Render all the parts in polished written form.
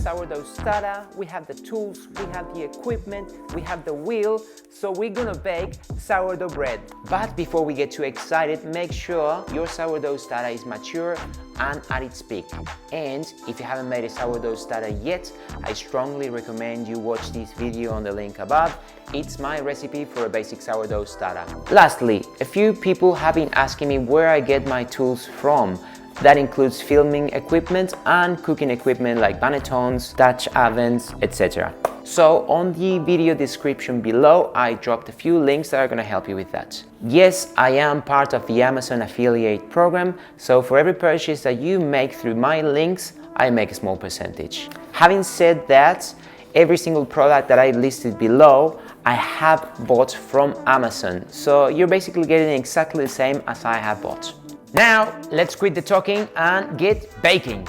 sourdough starter, we have the tools, we have the equipment, we have the wheel, so we're gonna bake sourdough bread. But before we get too excited, make sure your sourdough starter is mature and at its peak. And if you haven't made a sourdough starter yet, I strongly recommend you watch this video on the link above. It's my recipe for a basic sourdough starter. Lastly, a few people have been asking me where I get my tools from. That includes filming equipment and cooking equipment like bannetons, Dutch ovens, etc. So on the video description below, I dropped a few links that are going to help you with that. Yes, I am part of the Amazon affiliate program, so for every purchase that you make through my links, I make a small percentage. Having said that, every single product that I listed below, I have bought from Amazon. So you're basically getting exactly the same as I have bought. Now, let's quit the talking and get baking.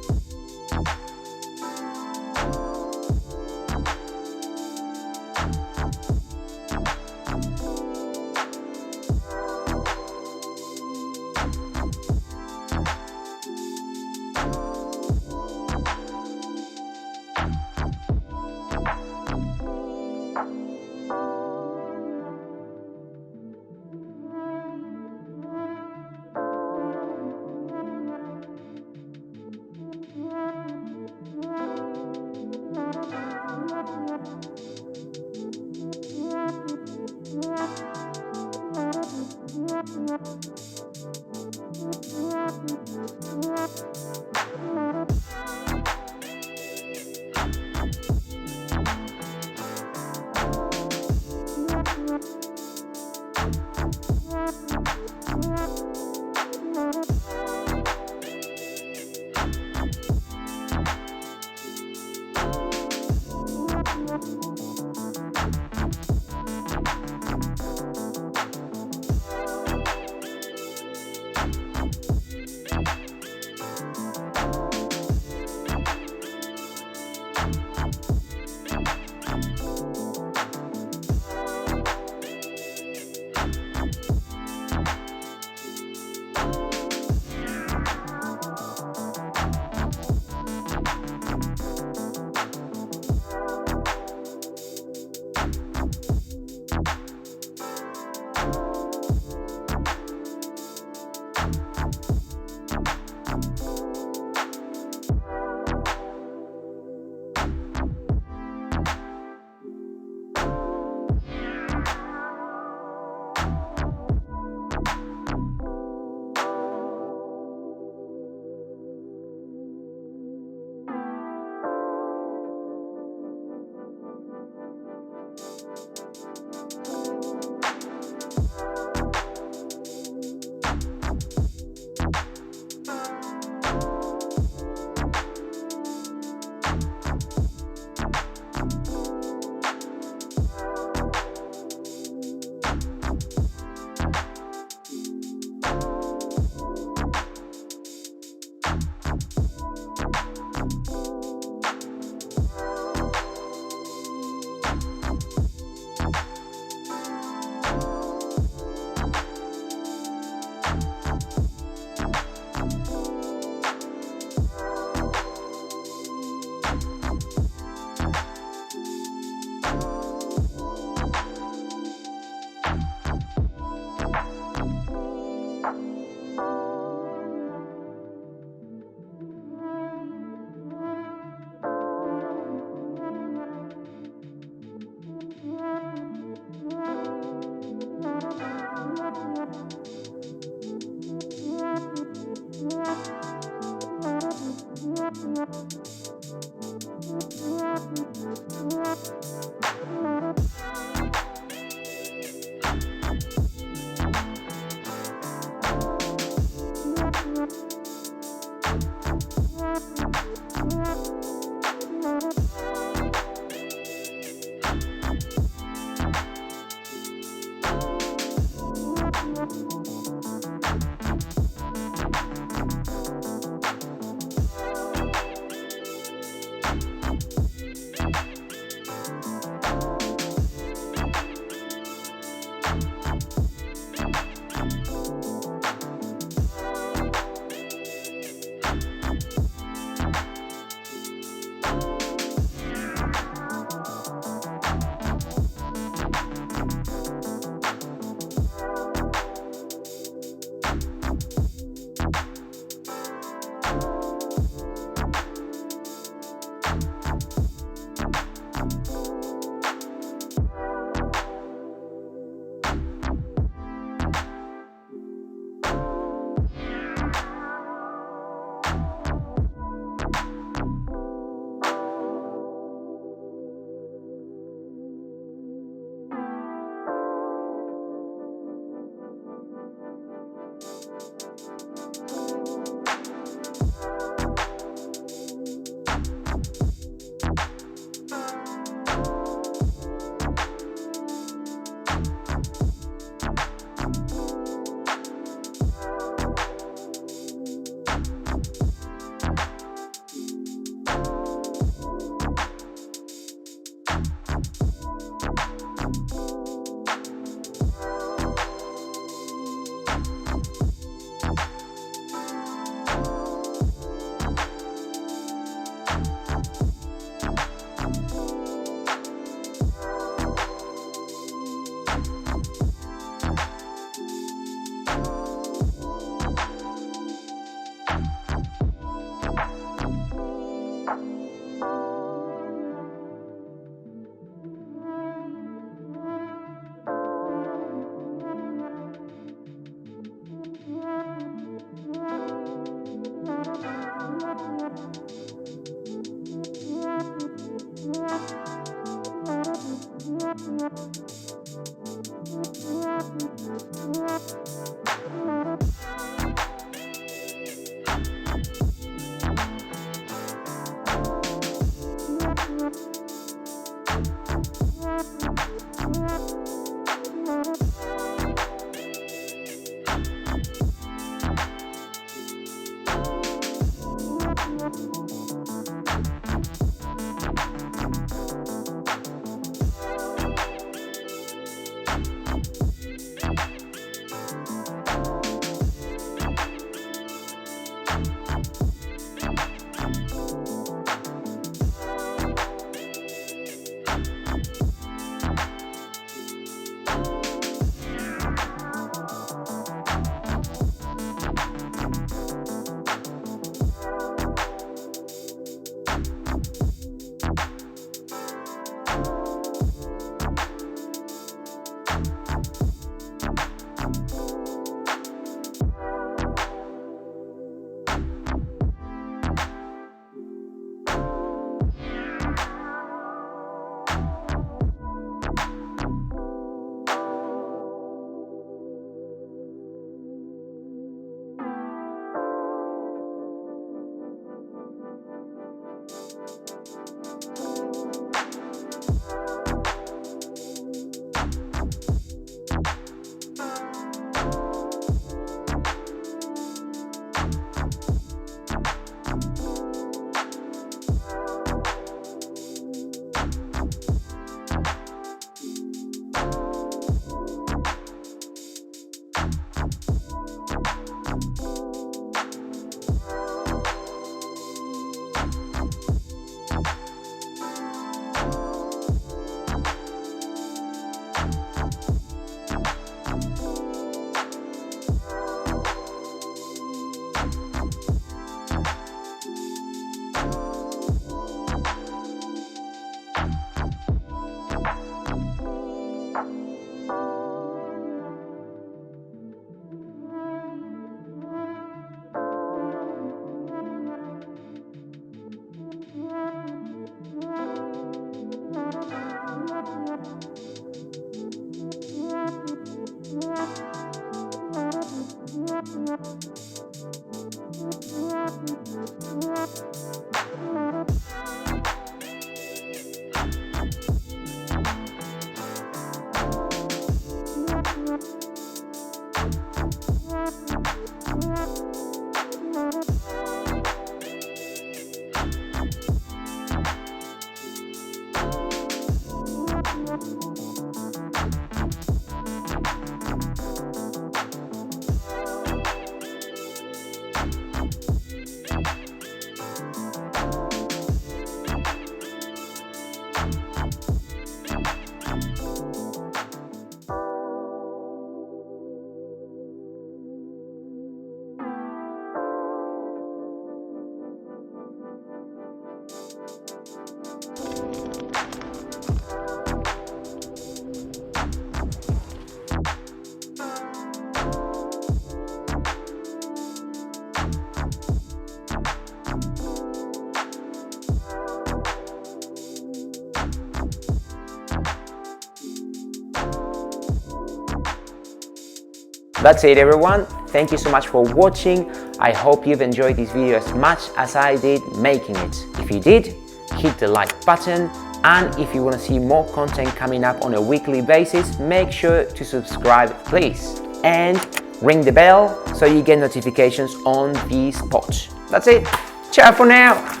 That's it everyone, thank you so much for watching. I hope you've enjoyed this video as much as I did making it. If you did, hit the like button, and if you want to see more content coming up on a weekly basis, make sure to subscribe please. And ring the bell so you get notifications on the spot. That's it, ciao for now!